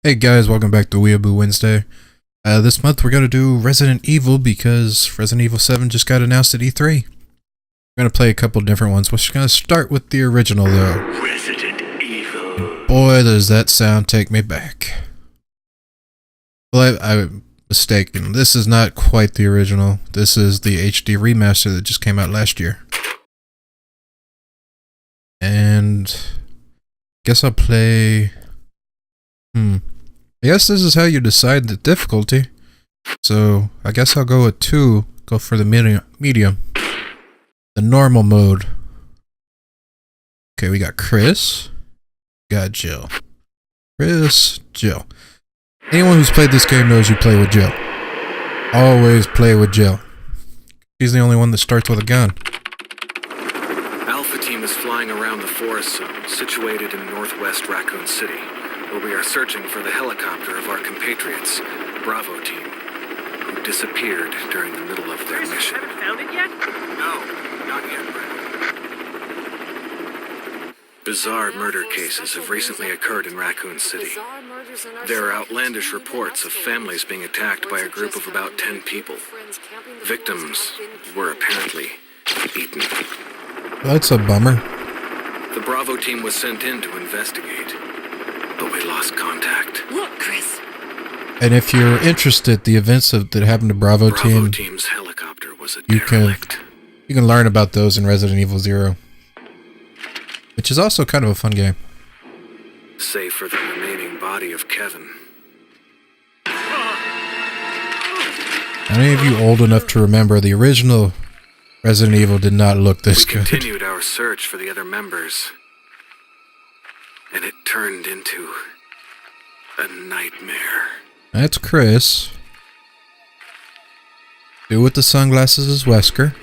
Hey guys, welcome back to Weeaboo Wednesday. This month we're going to do Resident Evil because Resident Evil 7 just got announced at E3. We're going to play a couple different ones. We're going to start with the original though. Resident Evil. And boy, does that sound take me back. Well, I'm mistaken. This is not quite the original. This is the HD Remaster that just came out last year. And guess I'll play... I guess this is how you decide the difficulty. So, I guess I'll go with 2. Go for the medium. The normal mode. Okay, we got Chris. Got Jill. Chris, Jill. Anyone who's played this game knows you play with Jill. Always play with Jill. She's the only one that starts with a gun. Alpha Team is flying around the forest zone situated in northwest Raccoon City, where we are searching for the helicopter of our compatriots, Bravo Team, who disappeared during the middle of their mission. Haven't found it yet? No, not yet, Brad. Bizarre murder cases have recently occurred in Raccoon City. There are outlandish reports of families being attacked by a group of about 10 people. Victims were apparently eaten. That's a bummer. The Bravo Team was sent in to investigate, but we lost contact. Look, Chris. And if you're interested, the events that happened to Bravo Team, Team's helicopter was a you derelict. can learn about those in Resident Evil 0. Which is also kind of a fun game. Save for the remaining body of Kevin. How many of you old enough to remember the original Resident Evil did not look this We good? continued our search for the other members, and it turned into a nightmare. That's Chris. Dude with the sunglasses is Wesker.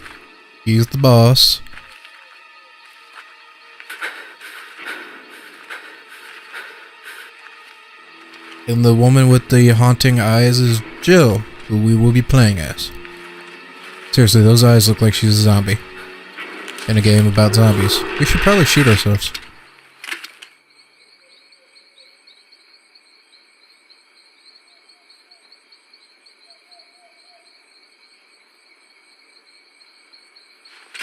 He's the boss. And the woman with the haunting eyes is Jill, who we will be playing as. Seriously, those eyes look like she's a zombie. In a game about zombies. We should probably shoot ourselves.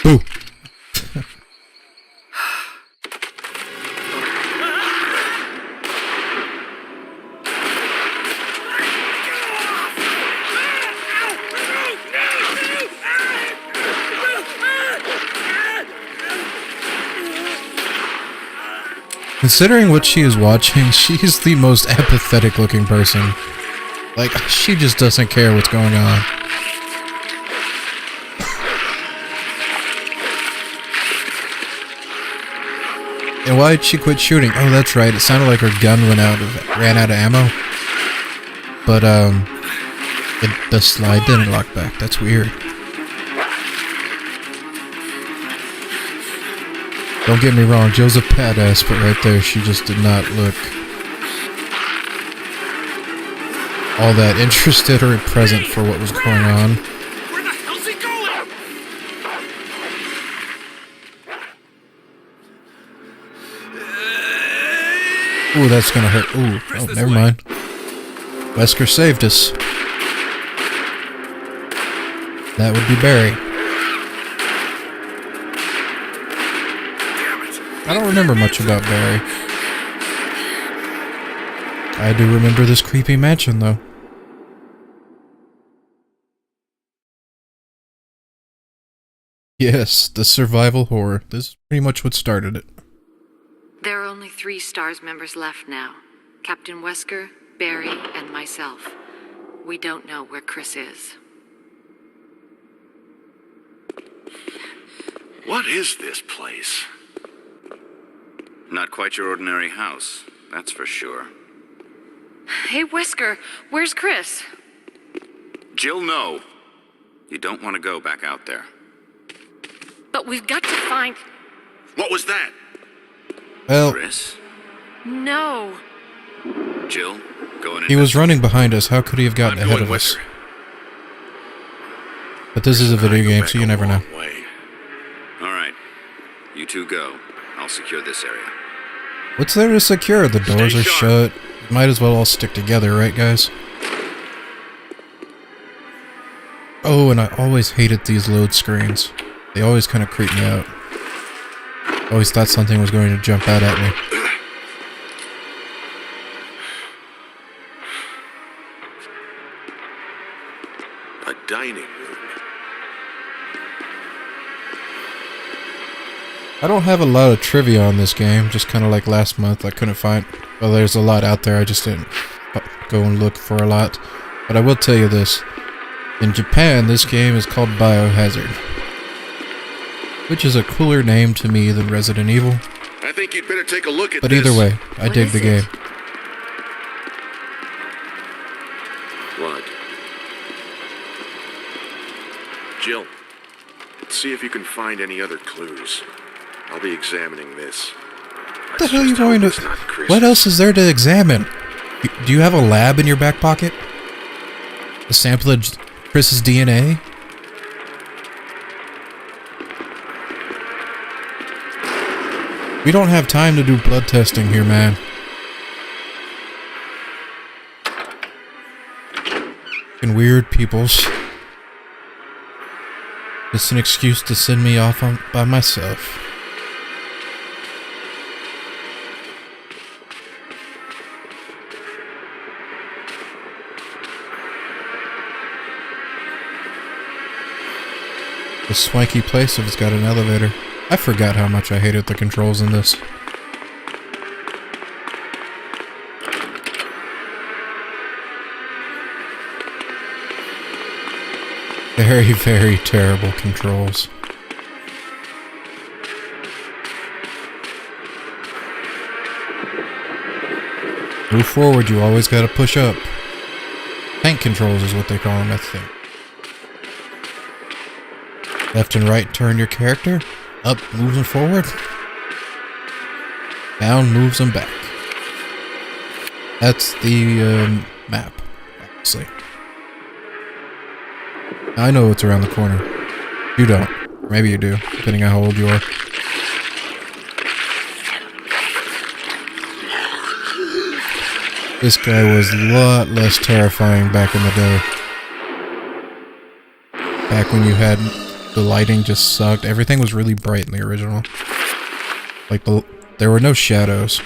Boo! Considering what she is watching, she's the most apathetic looking person. Like, she just doesn't care what's going on. And why'd she quit shooting? Oh, that's right. It sounded like her gun ran out of ammo. But, the slide didn't lock back. That's weird. Don't get me wrong, Jill's a badass, but right there, she just did not look all that interested or present for what was going on. Where the hell's he going? Ooh, that's gonna hurt. Ooh, oh, never mind. Wesker saved us. That would be Barry. I don't remember much about Barry. I do remember this creepy mansion, though. Yes, the survival horror. This is pretty much what started it. There are only 3 STARS members left now. Captain Wesker, Barry, and myself. We don't know where Chris is. What is this place? Not quite your ordinary house, that's for sure. Hey, Wesker, where's Chris? Jill, no. You don't want to go back out there. But we've got to find... What was that? Well, Chris? No. Jill, go in. he was running behind us. How could he have gotten ahead of us? But this is a video game, so you never know. All right. You two go. I'll secure this area. What's there to secure? The doors are shut. might as well all stick together, right, guys? Oh, and I always hated these load screens. They always kind of creep me out. I always thought something was going to jump out at me. A dining room. I don't have a lot of trivia on this game, just kind of like last month. I couldn't find... Well, there's a lot out there, I just didn't go and look for a lot. But I will tell you this. In Japan, this game is called Biohazard, which is a cooler name to me than Resident Evil. I think you'd better take a look at But this. either way, I What dig is the it? game. Blood. Jill, see if you can find any other clues. I'll be examining this. What the hell are you going to... What else is there to examine? Do you have a lab in your back pocket? A sample of Chris's DNA? We don't have time to do blood testing here, man. Fucking weird peoples. It's an excuse to send me off by myself. A swanky place if it's got an elevator. I forgot how much I hated the controls in this. Very, very terrible controls. Move forward, you always gotta push up. Tank controls is what they call them, I think. Left and right turn your character. Up moves them forward. Down moves them back. That's the map, obviously. I know what's around the corner. You don't. Maybe you do, depending on how old you are. This guy was a lot less terrifying back in the day. Back when you had... The lighting just sucked. Everything was really bright in the original. Like, there were no shadows.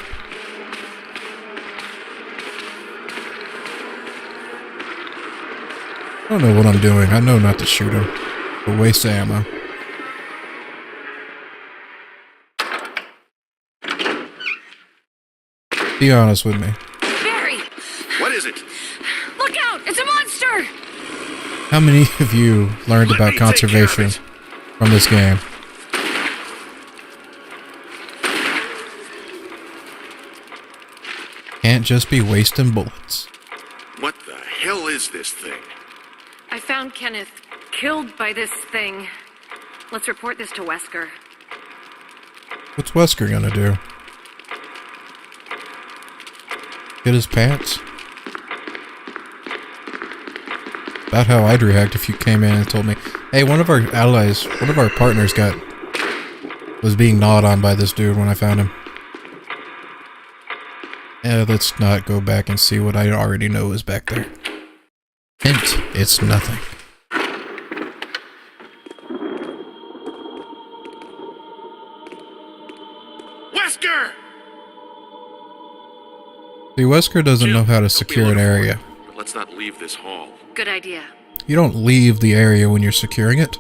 I don't know what I'm doing. I know not to shoot him. But waste ammo. Be honest with me. Barry! What is it? Look out! It's a monster! How many of you learned Let about me take care of conservation it. from this game? Can't just be wasting bullets. What the hell is this thing? I found Kenneth killed by this thing. Let's report this to Wesker. What's Wesker gonna do? Get his pants? About how I'd react if you came in and told me, hey, one of our allies, one of our partners was being gnawed on by this dude when I found him. Yeah, let's not go back and see what I already know is back there. Hint, it's nothing. Wesker! See, Wesker doesn't know how to secure an area. But let's not leave this hall. Good idea. You don't leave the area when you're securing it.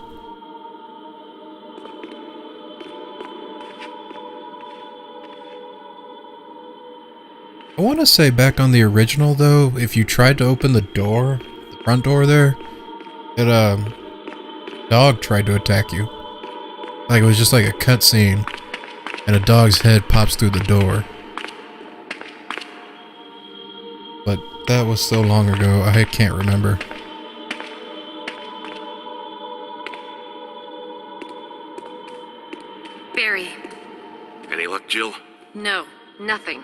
I want to say back on the original though, if you tried to open the door, the front door there, dog tried to attack you. Like it was just like a cutscene, and a dog's head pops through the door. But that was so long ago, I can't remember. Barry. Any luck, Jill? No, nothing.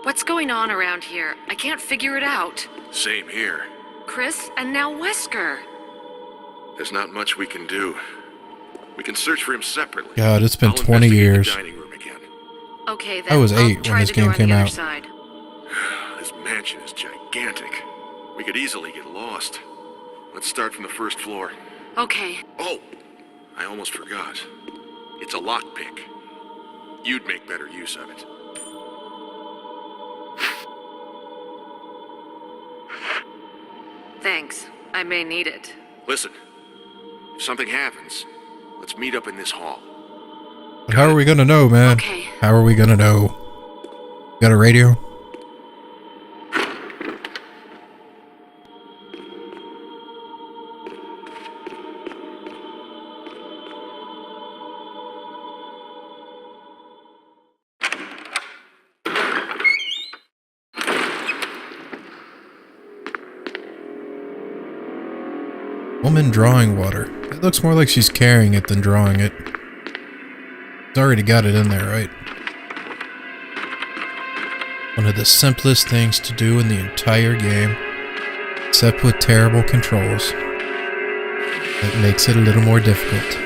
What's going on around here? I can't figure it out. Same here. Chris, and now Wesker. There's not much we can do. We can search for him separately. God, it's been I'll 20 investigate years. The dining room again. Okay, then I was I'll 8 when try this the game door on came the other out. side. This mansion is gigantic. We could easily get lost. Let's start from the first floor. Okay. Oh, I almost forgot. It's a lockpick. You'd make better use of it. Thanks. I may need it. Listen, if something happens, let's meet up in this hall. But how are we gonna know, man? Okay. How are we gonna know? Got a radio? Woman drawing water. It looks more like she's carrying it than drawing it. It's already got it in there, right? One of the simplest things to do in the entire game, except with terrible controls. That makes it a little more difficult.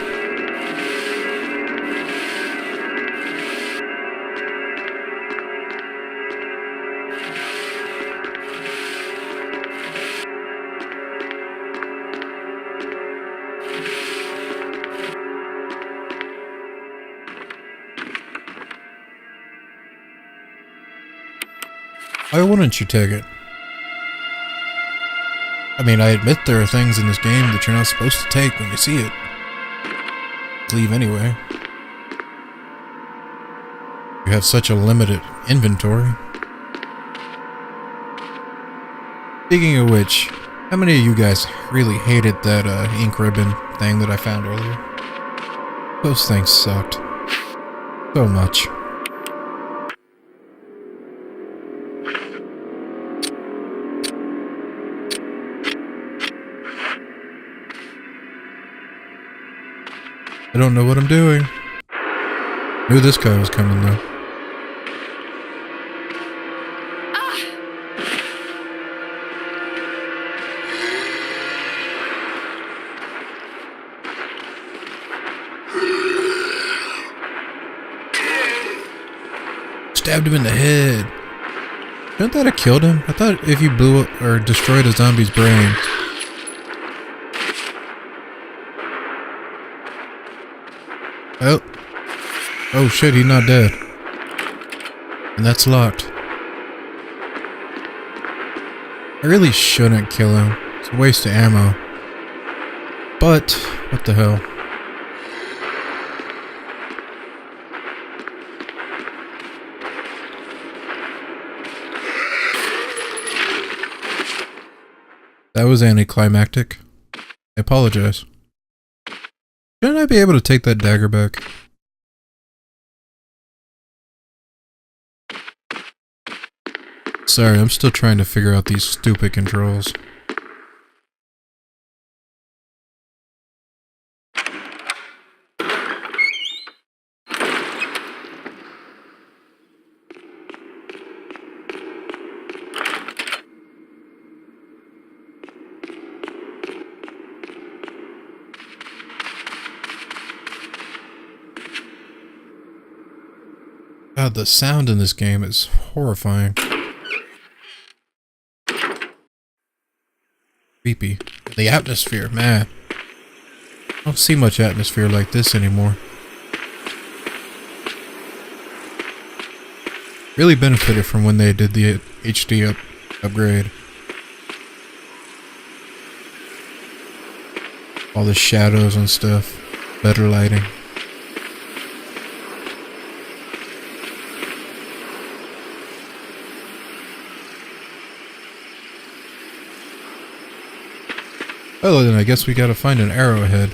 Why wouldn't you take it? I mean, I admit there are things in this game that you're not supposed to take when you see it. Leave anyway. You have such a limited inventory. Speaking of which, how many of you guys really hated that ink ribbon thing that I found earlier? Those things sucked. So much. I don't know what I'm doing. Knew this guy was coming though. Stabbed him in the head. Shouldn't that have killed him? I thought if you blew up or destroyed a zombie's brain. Oh. Oh shit, he's not dead. And that's locked. I really shouldn't kill him. It's a waste of ammo. But, what the hell? That was anticlimactic. I apologize. Shouldn't I be able to take that dagger back? Sorry, I'm still trying to figure out these stupid controls. God, the sound in this game is horrifying. Creepy. The atmosphere, man. I don't see much atmosphere like this anymore. Really benefited from when they did the HD upgrade. All the shadows and stuff. Better lighting. Oh, then I guess we gotta find an arrowhead.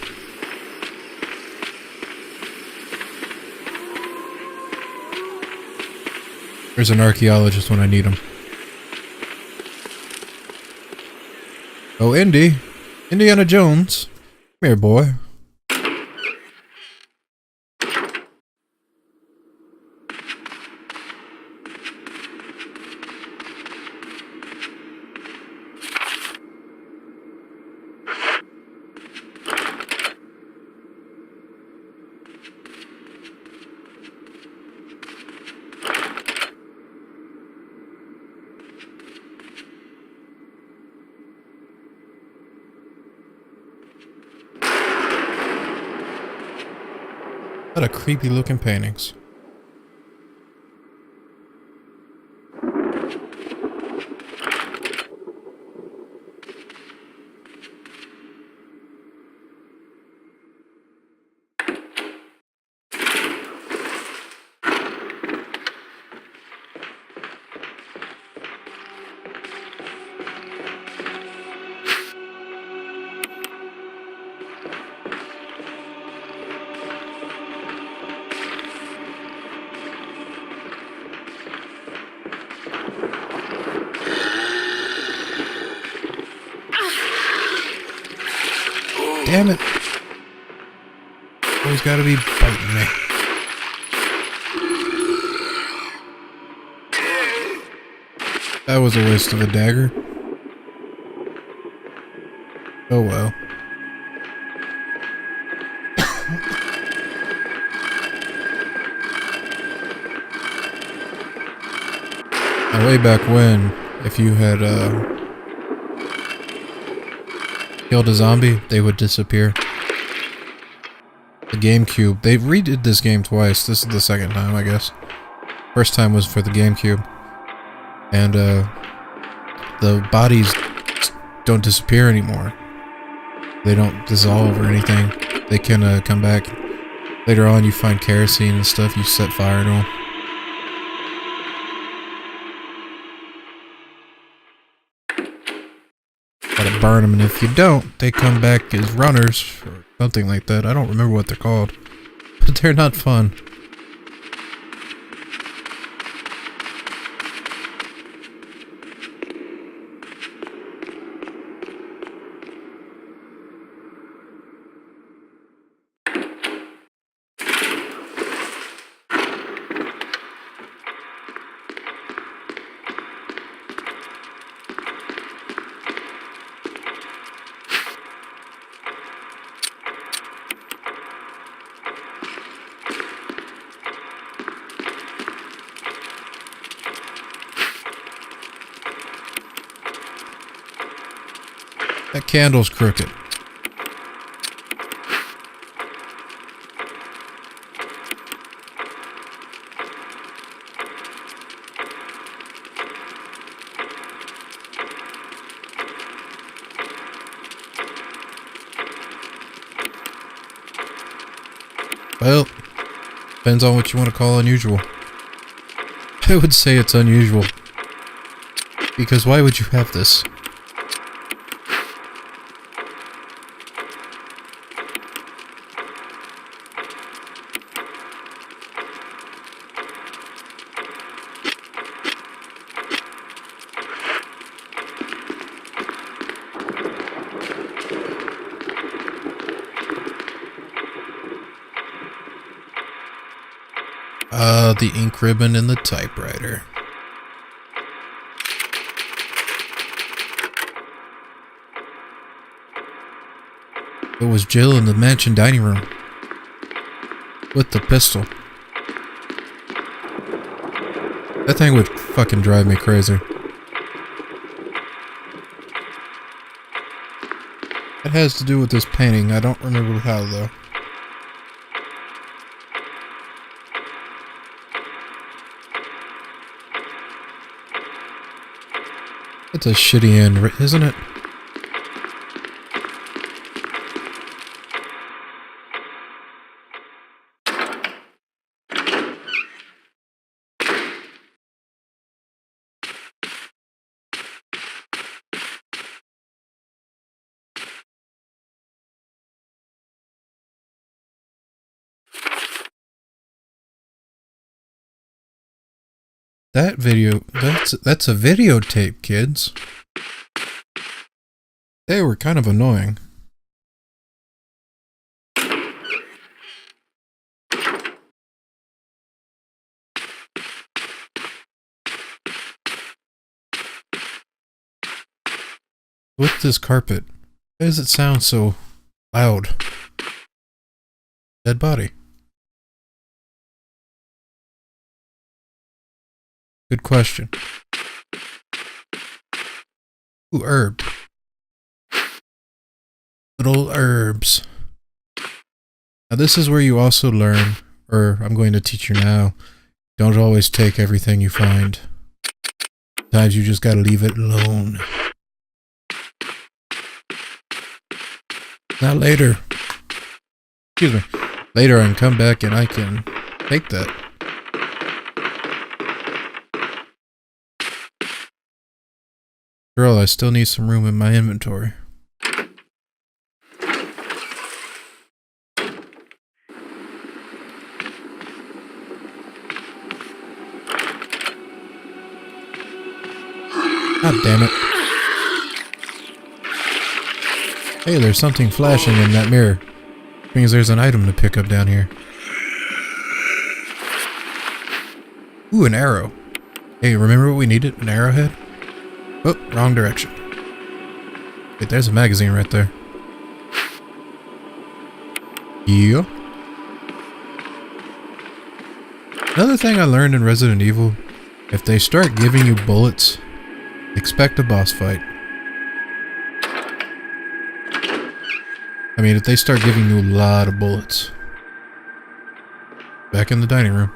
There's an archaeologist when I need him. Oh, Indy. Indiana Jones. Come here, boy. A lot of creepy looking paintings. Damn it. Always gotta be biting me. That was a waste of a dagger. Oh well. Now, way back when, if you had killed a zombie, they would disappear. The GameCube. They redid this game twice. This is the second time, I guess. First time was for the GameCube. And the bodies don't disappear anymore. They don't dissolve or anything. They can come back. Later on, you find kerosene and stuff. You set fire to them. Gotta burn them, and if you don't, they come back as runners or something like that. I don't remember what they're called, but they're not fun. That candle's crooked. Well, depends on what you want to call unusual. I would say it's unusual. Because why would you have this? The ink ribbon and the typewriter. It was Jill in the mansion dining room. With the pistol. That thing would fucking drive me crazy. It has to do with this painting. I don't remember how though. It's a shitty end, isn't it? That video, that's a videotape, kids. They were kind of annoying. With this carpet, why does it sound so loud? Dead body. Good question. Ooh, herb. Little herbs. Now this is where you also learn or I'm going to teach you now. Don't always take everything you find. Sometimes you just gotta leave it alone. Not later. Excuse me. Later I can come back and I can take that. Girl, I still need some room in my inventory. God damn it. Hey, there's something flashing in that mirror. Means there's an item to pick up down here. Ooh, an arrow. Hey, remember what we needed? An arrowhead? Oh, wrong direction. Wait, there's a magazine right there. Yeah. Another thing I learned in Resident Evil, if they start giving you bullets, expect a boss fight. I mean, if they start giving you a lot of bullets. Back in the dining room.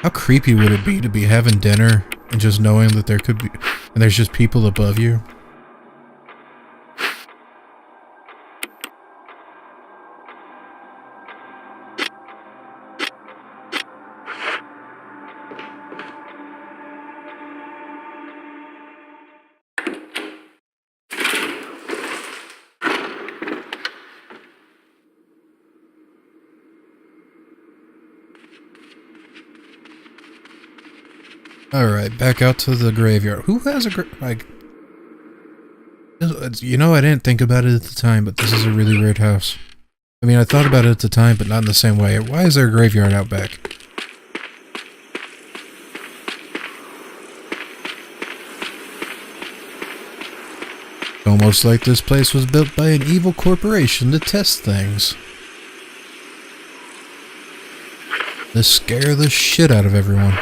How creepy would it be to be having dinner and just knowing that there could be, and there's just people above you? Alright, back out to the graveyard. Who has a like... You know, I didn't think about it at the time, but this is a really weird house. I mean, I thought about it at the time, but not in the same way. Why is there a graveyard out back? Almost like this place was built by an evil corporation to test things. To scare the shit out of everyone.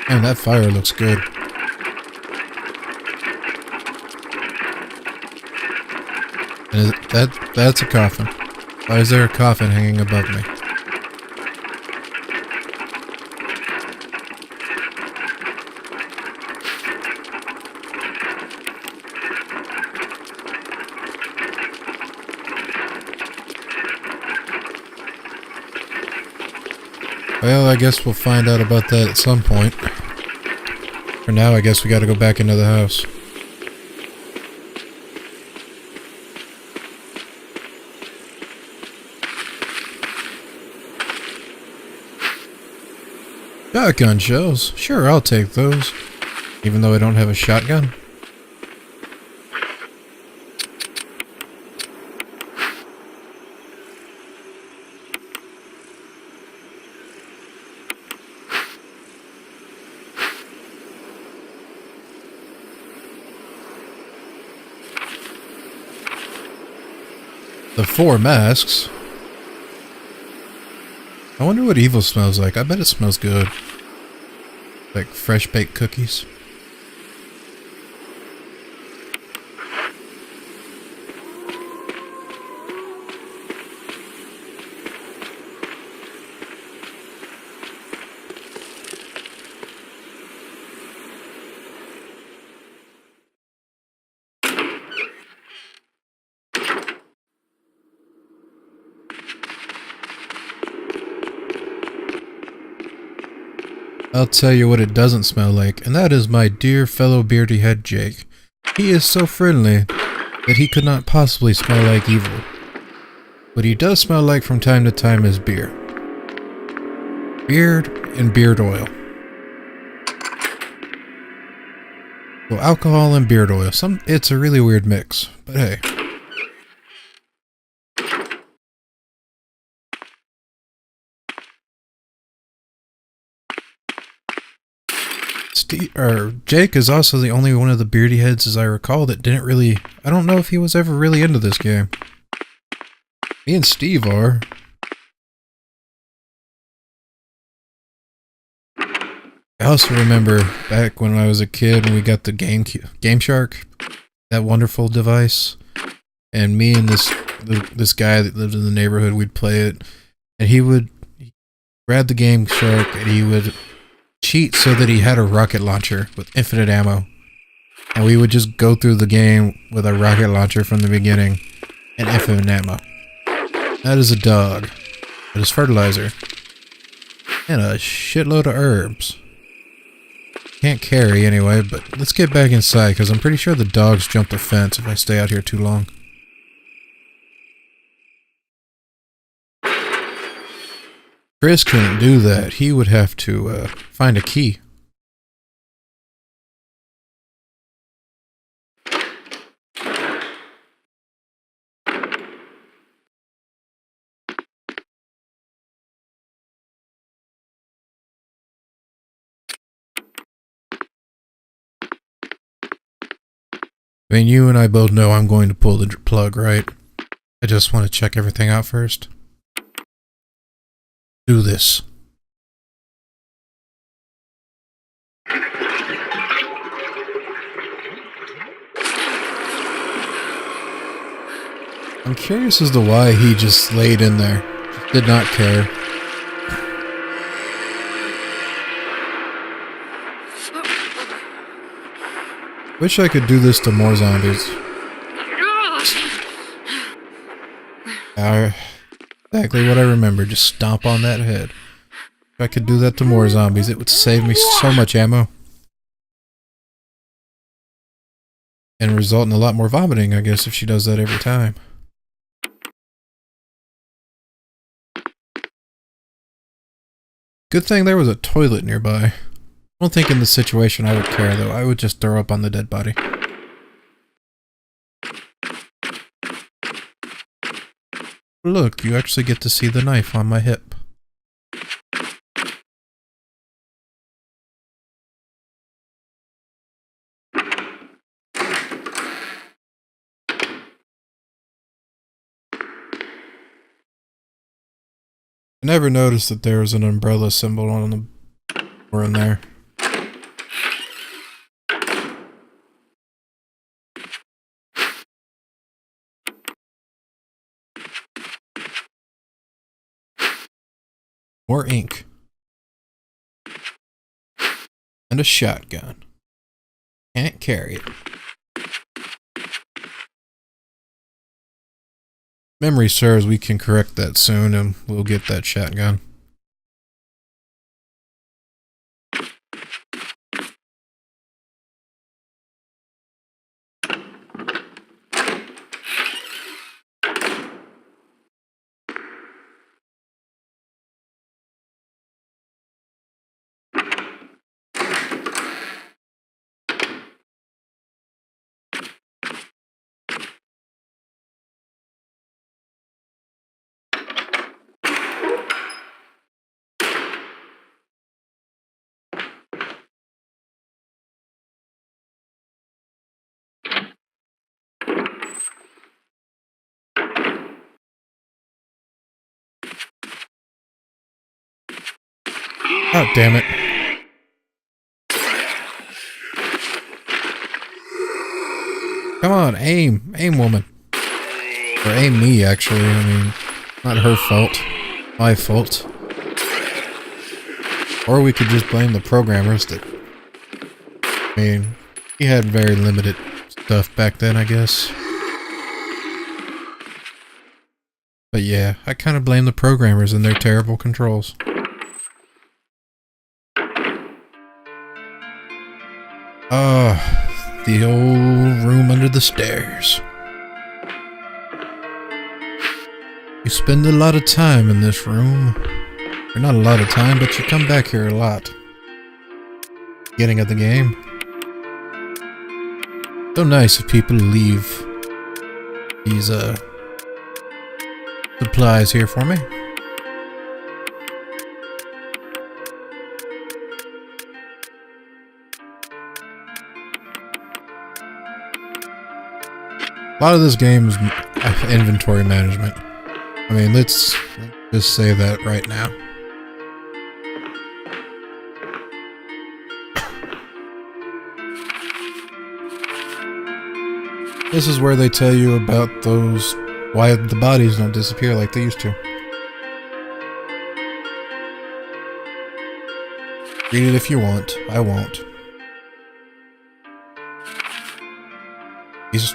Man, that fire looks good. And that's a coffin. Why is there a coffin hanging above me? Well, I guess we'll find out about that at some point. For now, I guess we gotta go back into the house. Shotgun shells? Sure, I'll take those. Even though I don't have a shotgun. The 4 masks. I wonder what evil smells like. I bet it smells good. Like fresh baked cookies. I'll tell you what it doesn't smell like, and that is my dear fellow Beardyhead Jake. He is so friendly that he could not possibly smell like evil. What he does smell like from time to time is beer. Beard and beard oil. Well, alcohol and beard oil. It's a really weird mix, but hey. Jake is also the only one of the Beardyheads, as I recall, that didn't really... I don't know if he was ever really into this game. Me and Steve are. I also remember back when I was a kid when we got the Game Shark, that wonderful device, and me and this guy that lived in the neighborhood, we'd play it, and he would grab the Game Shark and he would cheat so that he had a rocket launcher with infinite ammo, and we would just go through the game with a rocket launcher from the beginning and infinite ammo. That is a dog. That is fertilizer. And a shitload of herbs. Can't carry anyway, but let's get back inside because I'm pretty sure the dogs jump the fence if I stay out here too long. Chris couldn't do that. He would have to find a key. I mean, you and I both know I'm going to pull the plug, right? I just want to check everything out first. Do this. I'm curious as to why he just laid in there. Just did not care. Wish I could do this to more zombies. Exactly what I remember. Just stomp on that head. If I could do that to more zombies, it would save me so much ammo. And result in a lot more vomiting, I guess, if she does that every time. Good thing there was a toilet nearby. I don't think in this situation I would care, though. I would just throw up on the dead body. Look, you actually get to see the knife on my hip. I never noticed that there was an umbrella symbol on the door in there. More ink. And a shotgun. Can't carry it. Memory serves, we can correct that soon and we'll get that shotgun. Oh, damn it. Come on, aim. Aim, woman. Or aim me, actually. I mean, not her fault. My fault. Or we could just blame the programmers that... I mean, he had very limited stuff back then, I guess. But yeah, I kind of blame the programmers and their terrible controls. The old room under the stairs. You spend a lot of time in this room. Or not a lot of time, but you come back here a lot. Beginning of the game. So nice of people to leave these supplies here for me. A lot of this game is inventory management. I mean, let's just say that right now. This is where they tell you about those, why the bodies don't disappear like they used to. Read it if you want. I won't. He's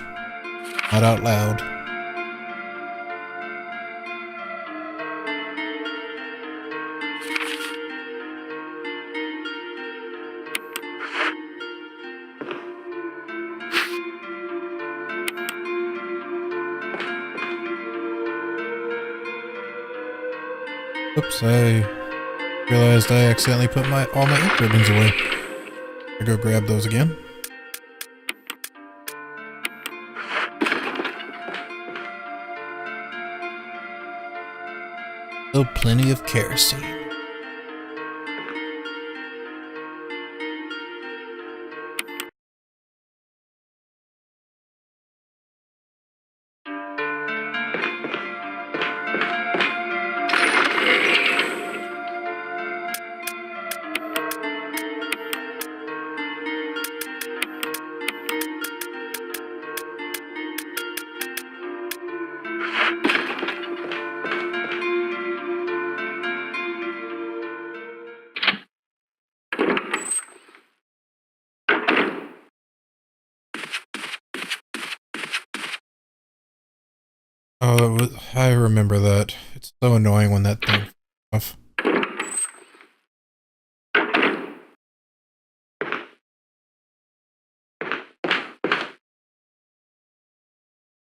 not out loud. Oops, I realized I accidentally put all my ink ribbons away. I go grab those again. Still plenty of kerosene. Oh, I remember that. It's so annoying when that thing off.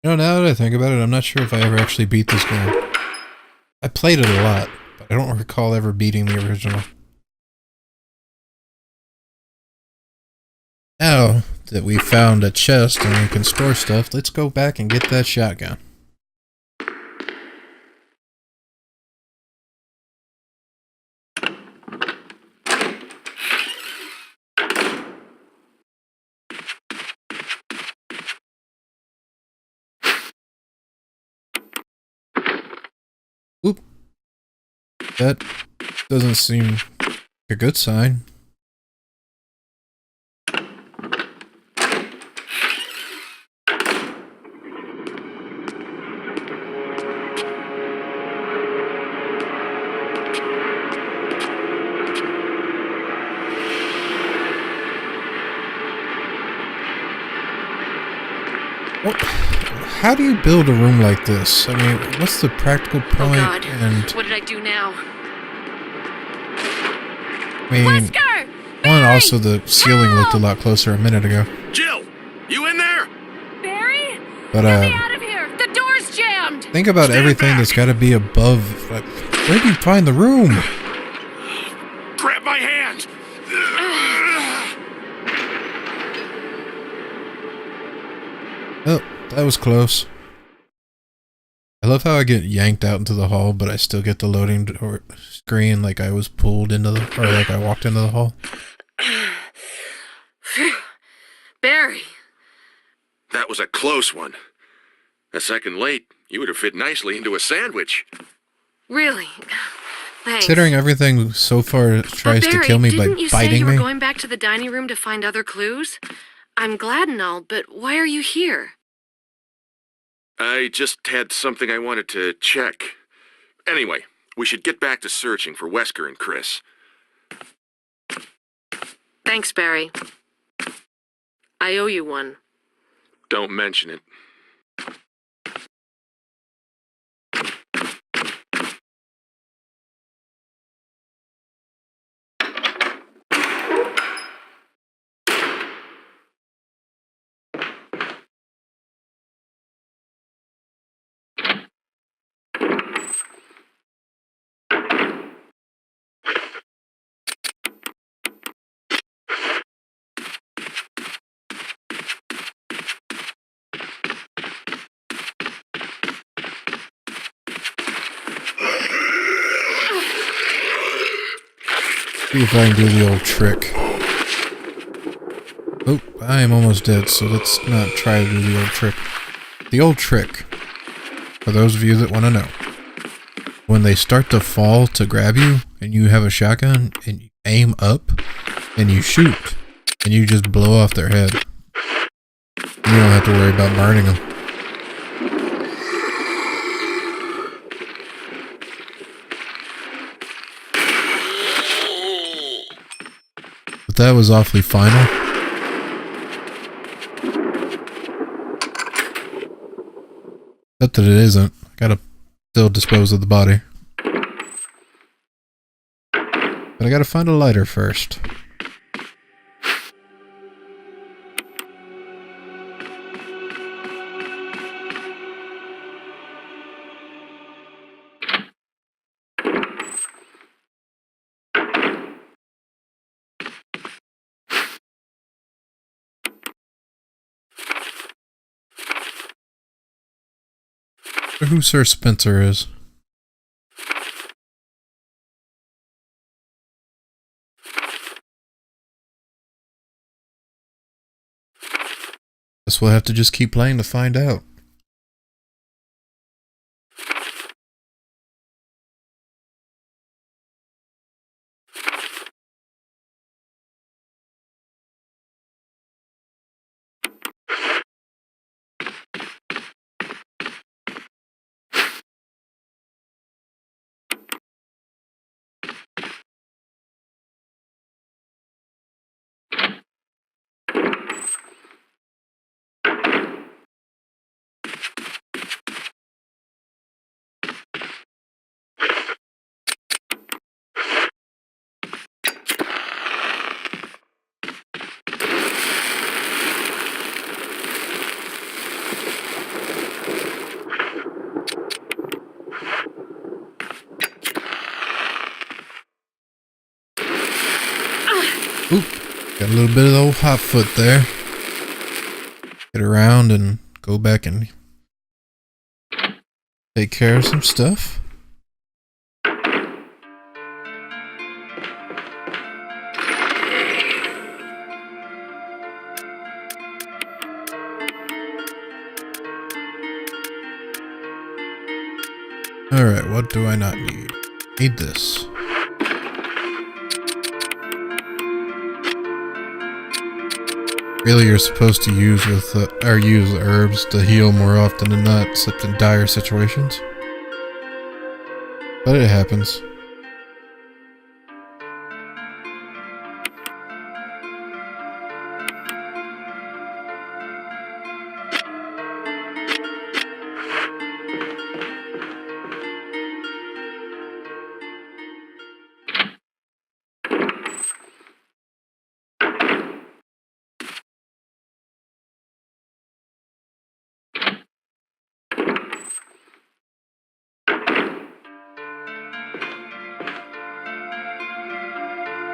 You know, now that I think about it, I'm not sure if I ever actually beat this game. I played it a lot, but I don't recall ever beating the original. Now that we found a chest and we can store stuff, let's go back and get that shotgun. Oop. That doesn't seem a good sign. Well, how do you build a room like this? I mean, what's the practical point? Oh God! And what did I do now? I mean, Wesker! one, also the ceiling looked a lot closer a minute ago. Jill, you in there? Barry? But Get me out of here! The door's jammed! think about everything that's got to be above. Like, where do you find the room? Grab my hand. Oh, that was close. I love how I get yanked out into the hall, but I still get the loading door screen like I was pulled into the, or like I walked into the hall. Barry. That was a close one. A second late, you would have fit nicely into a sandwich. Really? Thanks. Considering everything so far tries to kill me by didn't you say biting you were me. going back to the dining room to find other clues? I'm glad and all, but why are you here? I just had something I wanted to check. Anyway, we should get back to searching for Wesker and Chris. Thanks, Barry. I owe you one. Don't mention it. See if I can do the old trick. Oh, I am almost dead, so let's not try to do the old trick. The old trick, for those of you that want to know. When they start to fall to grab you, and you have a shotgun, and you aim up, and you shoot, and you just blow off their head. You don't have to worry about burning them. But that was awfully final. Except that it isn't. I gotta still dispose of the body. But I gotta find a lighter first. Who Sir Spencer is. Guess we'll have to just keep playing to find out. Oop, got a little bit of the old hot foot there. Get around and go back and take care of some stuff. Alright, what do I not need? Need this. Really, you're supposed to use use herbs to heal more often than not, except in dire situations. But it happens.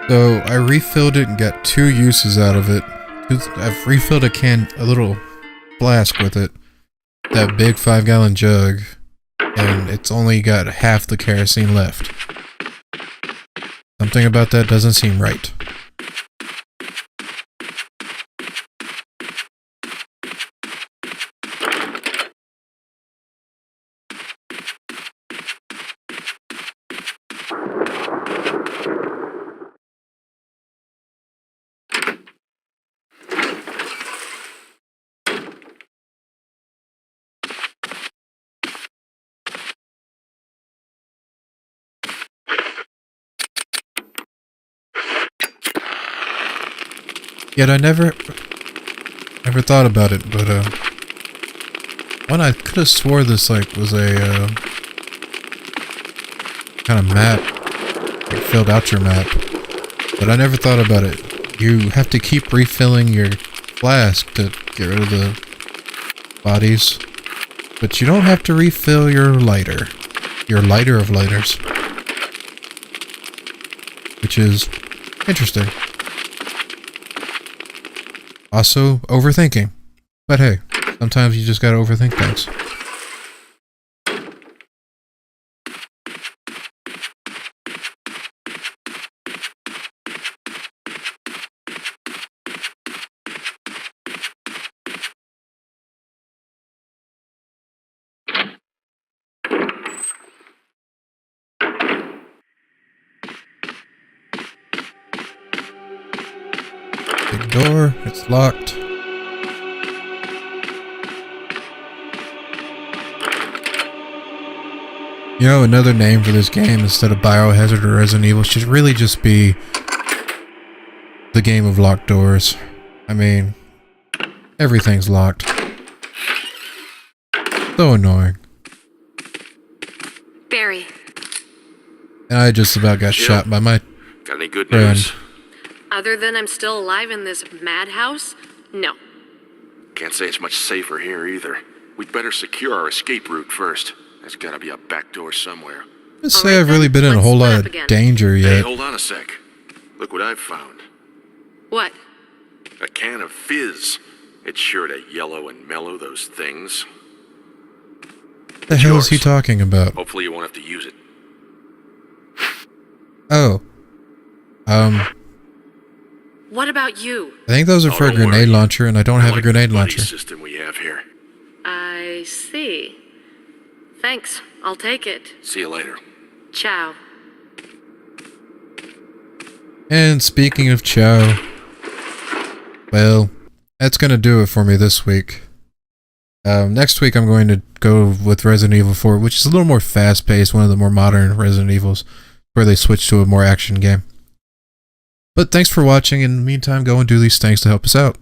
So I refilled it and got 2 uses out of it. I've refilled a little flask with it, that big 5-gallon jug, and it's only got half the kerosene left. Something about that doesn't seem right. Yet I never thought about it, but one I could have swore this was a kind of map, like filled out your map, but I never thought about it. You have to keep refilling your flask to get rid of the bodies, but you don't have to refill your lighter of lighters, which is interesting. Also, overthinking. But hey, sometimes you just gotta overthink things. Big door. It's locked. You know, another name for this game instead of Biohazard or Resident Evil should really just be the game of locked doors. I mean, everything's locked. So annoying. Barry. I just about got shot by my Got any good friend. news? Other than I'm still alive in this madhouse? No. Can't say it's much safer here either. We'd better secure our escape route first. There's gotta be a back door somewhere. Let's All say right I've really then, been in a let's whole split lot up of again. danger Hey, yet. hold on a sec. Look what I've found. What? A can of fizz. It's sure to yellow and mellow those things. What the hell is he yours. talking about? Hopefully you won't have to use it. Oh. What about you? I think those are for a don't worry. grenade launcher, and I don't have a Like grenade the buddy launcher. system we have here. I see. Thanks. I'll take it. See you later. Ciao. And speaking of chow, well, that's gonna do it for me this week. Next week I'm going to go with Resident Evil 4, which is a little more fast-paced, one of the more modern Resident Evils, where they switch to a more action game. But thanks for watching. In the meantime, go and do these things to help us out.